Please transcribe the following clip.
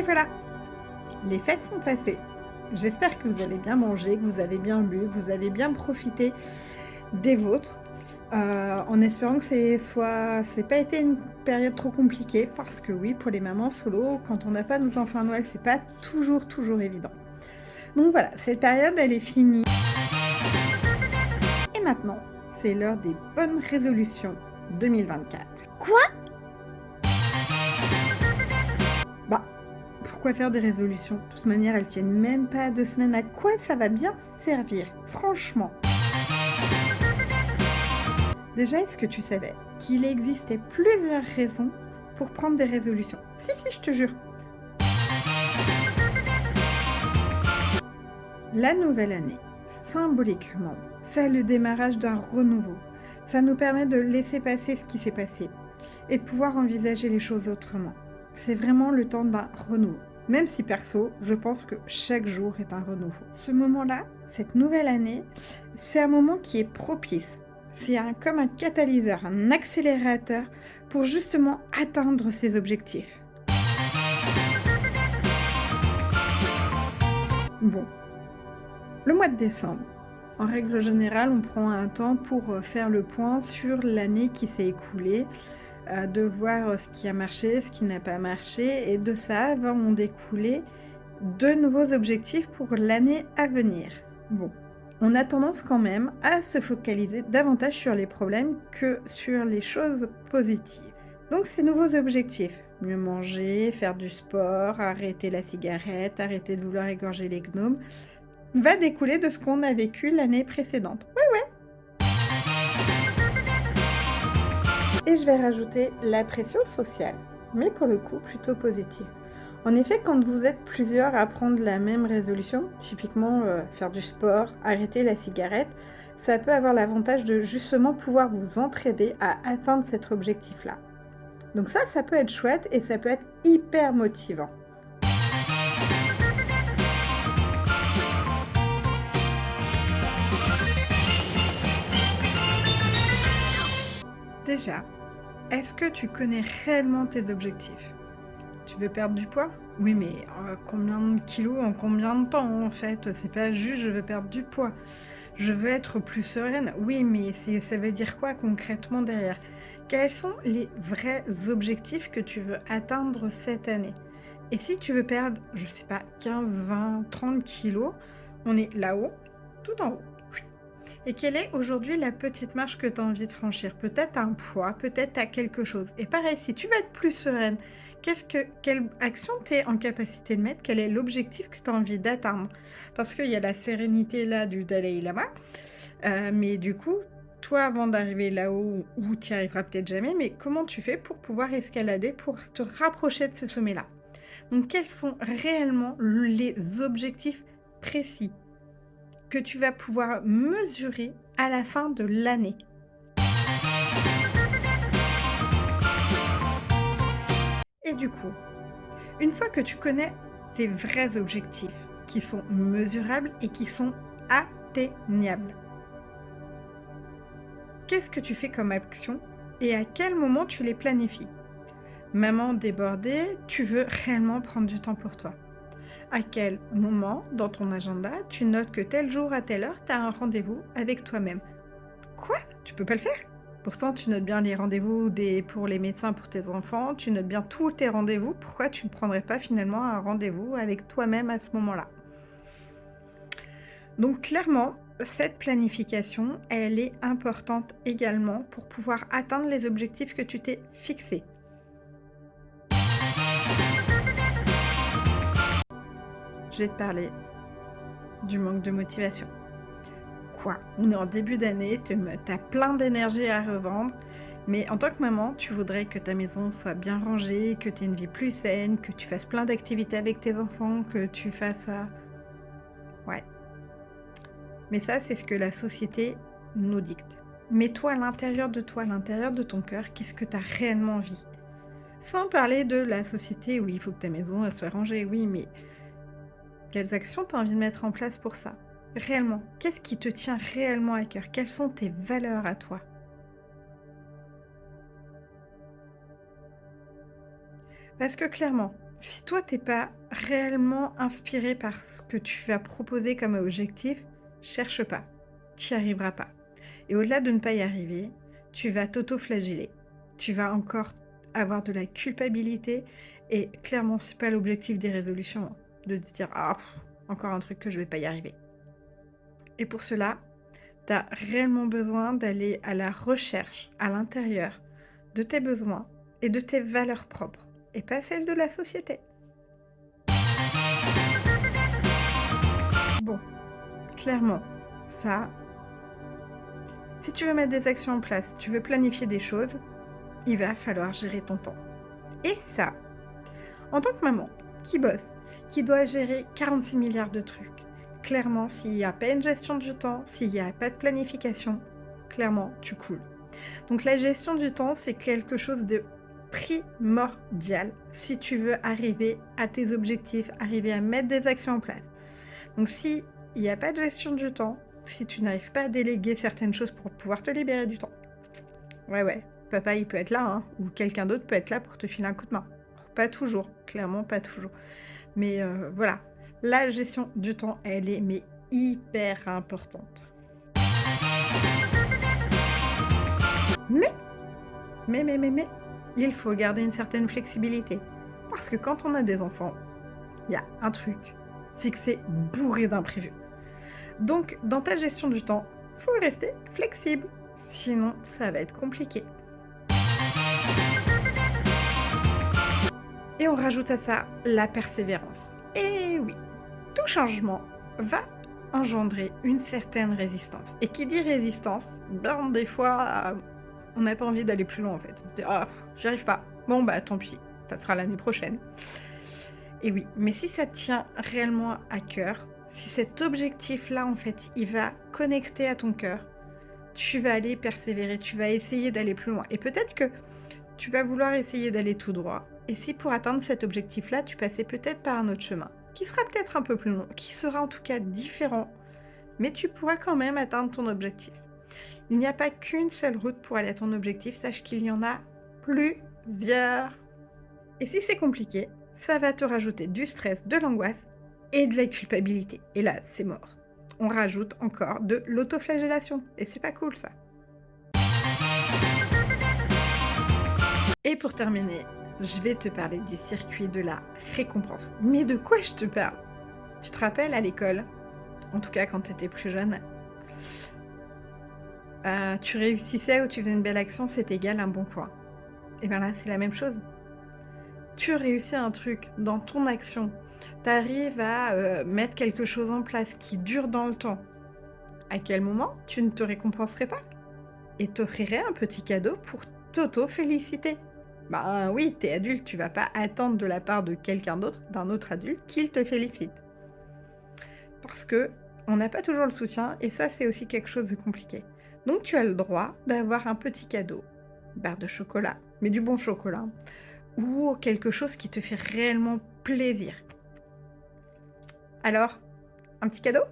voilà, les fêtes sont passées. J'espère que vous avez bien mangé, que vous avez bien bu, que vous avez bien profité des vôtres, en espérant que c'est pas été une période trop compliquée parce que oui, pour les mamans solo, quand on n'a pas nos enfants à Noël, c'est pas toujours évident. Donc voilà, cette période, elle est finie et maintenant, c'est l'heure des bonnes résolutions 2024. Quoi? Bah, pourquoi faire des résolutions? De toute manière, elles tiennent même pas 2 semaines. À quoi ça va bien servir? Franchement. Déjà, est-ce que tu savais qu'il existait plusieurs raisons pour prendre des résolutions? Si, si, je te jure. La nouvelle année, symboliquement, c'est le démarrage d'un renouveau. Ça nous permet de laisser passer ce qui s'est passé et de pouvoir envisager les choses autrement. C'est vraiment le temps d'un renouveau. Même si perso, je pense que chaque jour est un renouveau. Ce moment-là, cette nouvelle année, c'est un moment qui est propice. Comme un catalyseur, un accélérateur pour justement atteindre ses objectifs. Bon, le mois de décembre, en règle générale, on prend un temps pour faire le point sur l'année qui s'est écoulée, de voir ce qui a marché, ce qui n'a pas marché, et de ça va en découler de nouveaux objectifs pour l'année à venir. Bon, on a tendance quand même à se focaliser davantage sur les problèmes que sur les choses positives. Donc ces nouveaux objectifs, mieux manger, faire du sport, arrêter la cigarette, arrêter de vouloir égorger les gnomes, va découler de ce qu'on a vécu l'année précédente. Ouais, ouais. Et je vais rajouter la pression sociale, mais pour le coup plutôt positive. En effet, quand vous êtes plusieurs à prendre la même résolution, typiquement faire du sport, arrêter la cigarette, ça peut avoir l'avantage de justement pouvoir vous entraider à atteindre cet objectif-là. Donc ça peut être chouette et ça peut être hyper motivant. Déjà, est-ce que tu connais réellement tes objectifs? Tu veux perdre du poids? Oui, mais combien de kilos en combien de temps, en fait? C'est pas juste: «Je veux perdre du poids». Je veux être plus sereine. Oui, mais ça veut dire quoi concrètement derrière? Quels sont les vrais objectifs que tu veux atteindre cette année? Et si tu veux perdre, je sais pas, 15, 20, 30 kilos, on est là-haut, tout en haut. Et quelle est aujourd'hui la petite marche que tu as envie de franchir? Peut-être un poids, peut-être à quelque chose. Et pareil, si tu veux être plus sereine, quelle action tu es en capacité de mettre? Quel est l'objectif que tu as envie d'atteindre? Parce qu'il y a la sérénité là du Dalai Lama, mais du coup, toi, avant d'arriver là-haut où tu n'y arriveras peut-être jamais, mais comment tu fais pour pouvoir escalader, pour te rapprocher de ce sommet-là? Donc, quels sont réellement les objectifs précis que tu vas pouvoir mesurer à la fin de l'année? Et du coup, une fois que tu connais tes vrais objectifs, qui sont mesurables et qui sont atteignables, qu'est-ce que tu fais comme action et à quel moment tu les planifies? Maman débordée, tu veux réellement prendre du temps pour toi. À quel moment dans ton agenda tu notes que tel jour à telle heure, tu as un rendez-vous avec toi-même? Quoi? Tu peux pas le faire? Pourtant, tu notes bien les rendez-vous pour les médecins pour tes enfants, tu notes bien tous tes rendez-vous. Pourquoi tu ne prendrais pas finalement un rendez-vous avec toi-même à ce moment-là? Donc clairement, cette planification, elle est importante également pour pouvoir atteindre les objectifs que tu t'es fixés. Je vais te parler du manque de motivation. Quoi? On est en début d'année, tu as plein d'énergie à revendre, mais en tant que maman, tu voudrais que ta maison soit bien rangée, que tu aies une vie plus saine, que tu fasses plein d'activités avec tes enfants, que tu fasses, ouais, mais ça, c'est ce que la société nous dicte. Mais toi, à l'intérieur de ton cœur, qu'est-ce que tu as réellement envie? Sans parler de la société, oui, il faut que ta maison, elle soit rangée, oui, mais quelles actions tu as envie de mettre en place pour ça? Réellement, qu'est-ce qui te tient réellement à cœur? Quelles sont tes valeurs à toi? Parce que clairement, Si toi, t'es pas réellement inspiré par ce que tu vas proposer comme objectif, cherche pas, tu n'y arriveras pas. Et au-delà de ne pas y arriver, tu vas t'auto-flageller. Tu vas encore avoir de la culpabilité et clairement, c'est pas l'objectif des résolutions, hein, de te dire: «Ah, encore un truc que je vais pas y arriver». Et pour cela, tu as réellement besoin d'aller à la recherche, à l'intérieur de tes besoins et de tes valeurs propres et pas celles de la société. Bon, clairement, ça, si tu veux mettre des actions en place, tu veux planifier des choses, il va falloir gérer ton temps. Et ça, en tant que maman qui bosse, qui doit gérer 46 milliards de trucs, clairement, s'il n'y a pas une gestion du temps, s'il n'y a pas de planification, clairement, tu coules. Donc la gestion du temps, c'est quelque chose de primordial si tu veux arriver à tes objectifs, arriver à mettre des actions en place. Donc si il n'y a pas de gestion du temps, si tu n'arrives pas à déléguer certaines choses pour pouvoir te libérer du temps, ouais, ouais, papa, il peut être là, hein, ou quelqu'un d'autre peut être là pour te filer un coup de main. Pas toujours, clairement pas toujours. Mais voilà, la gestion du temps, elle est mais hyper importante. Mais mais, il faut garder une certaine flexibilité. Parce que quand on a des enfants, il y a un truc, c'est que c'est bourré d'imprévus. Donc, dans ta gestion du temps, faut rester flexible. Sinon, ça va être compliqué. Et on rajoute à ça la persévérance. Et oui, tout changement va engendrer une certaine résistance. Et qui dit résistance, ben, des fois, on n'a pas envie d'aller plus loin en fait. On se dit: «Ah, j'y arrive pas. Bon bah tant pis, ça sera l'année prochaine». Et oui, mais si ça te tient réellement à cœur, si cet objectif-là en fait, il va connecter à ton cœur, tu vas aller persévérer, tu vas essayer d'aller plus loin. Et peut-être que tu vas vouloir essayer d'aller tout droit. Et si pour atteindre cet objectif-là, tu passais peut-être par un autre chemin, qui sera peut-être un peu plus long, qui sera en tout cas différent, mais tu pourras quand même atteindre ton objectif. Il n'y a pas qu'une seule route pour aller à ton objectif, sache qu'il y en a plusieurs. Et si c'est compliqué, ça va te rajouter du stress, de l'angoisse et de la culpabilité. Et là, c'est mort. On rajoute encore de l'autoflagellation. Et c'est pas cool ça. Et pour terminer, je vais te parler du circuit de la récompense. Mais de quoi je te parle? Tu te rappelles à l'école, en tout cas quand tu étais plus jeune, tu réussissais ou tu faisais une belle action, c'est égal à un bon point. Et bien là, c'est la même chose. Tu réussis un truc dans ton action, tu arrives à mettre quelque chose en place qui dure dans le temps. À quel moment tu ne te récompenserais pas et t'offrirais un petit cadeau pour t'auto-féliciter? Ben oui, t'es adulte, tu vas pas attendre de la part de quelqu'un d'autre, d'un autre adulte, qu'il te félicite. Parce que on n'a pas toujours le soutien et ça, c'est aussi quelque chose de compliqué. Donc tu as le droit d'avoir un petit cadeau, barre de chocolat, mais du bon chocolat, ou quelque chose qui te fait réellement plaisir. Alors, un petit cadeau?